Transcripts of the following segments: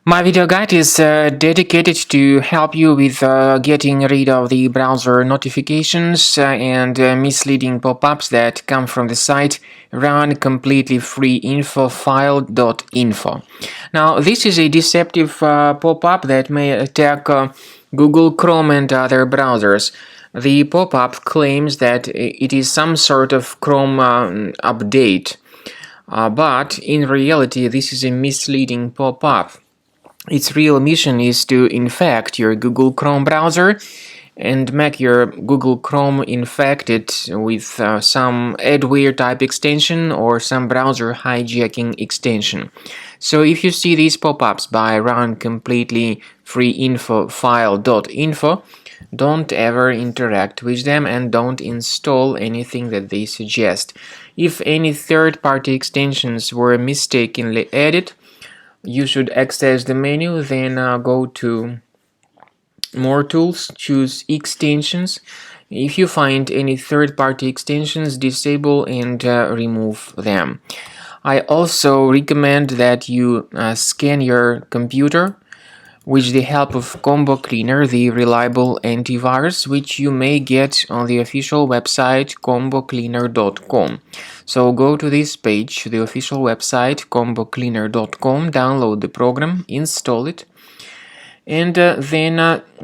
My video guide is dedicated to help you with getting rid of the browser notifications and misleading pop-ups that come from the site Runcompletelyfreeinfo-file.info. Now, this is a deceptive pop-up that may attack Google Chrome and other browsers. The pop-up claims that it is some sort of Chrome update, but in reality, this is a misleading pop-up. Its real mission is to infect your Google Chrome browser and make your Google Chrome infected with some adware type extension or some browser hijacking extension. So if you see these pop-ups by Runcompletelyfreeinfo-file.info, don't ever interact with them and don't install anything that they suggest. If any third-party extensions were mistakenly added, you should access the menu, then go to More Tools, choose Extensions. If you find any third-party extensions, disable and remove them. I also recommend that you scan your computer with the help of Combo Cleaner, the reliable antivirus, which you may get on the official website combocleaner.com. So go to this page, the official website combocleaner.com, download the program, install it, and then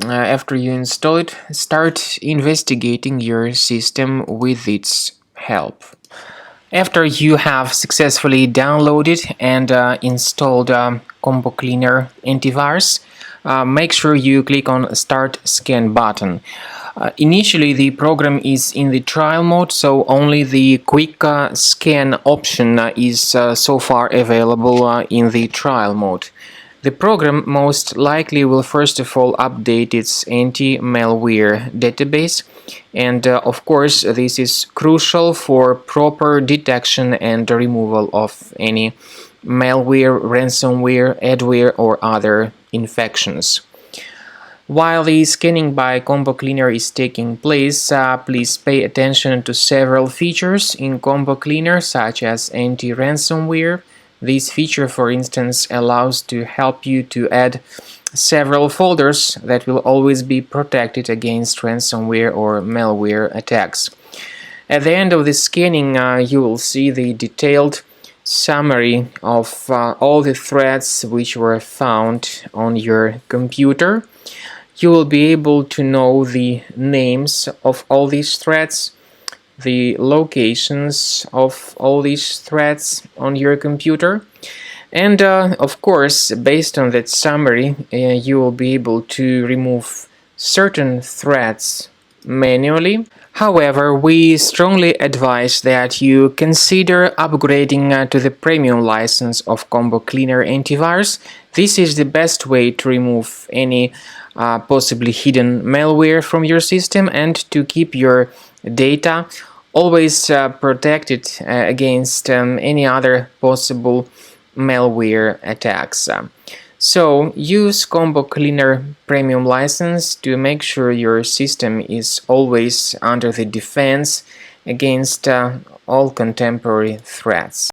after you install it, start investigating your system with its help. After you have successfully downloaded and installed Combo Cleaner antivirus, make sure you click on Start Scan button. Initially, the program is in the trial mode, so only the quick scan option is so far available in the trial mode. The program most likely will first of all update its anti-malware database, and of course this is crucial for proper detection and removal of any malware, ransomware, adware or other infections. While the scanning by Combo Cleaner is taking place, please pay attention to several features in Combo Cleaner, such as anti-ransomware. This feature, for instance, allows to help you to add several folders that will always be protected against ransomware or malware attacks. At the end of the scanning, you will see the detailed summary of all the threads which were found on your computer. You will be able to know the names of all these threads, the locations of all these threads on your computer, and of course, based on that summary, you will be able to remove certain threads manually. However, we strongly advise that you consider upgrading to the premium license of Combo Cleaner antivirus. This is the best way to remove any possibly hidden malware from your system and to keep your data always protected against any other possible malware attacks. So use Combo Cleaner Premium license to make sure your system is always under the defense against all contemporary threats.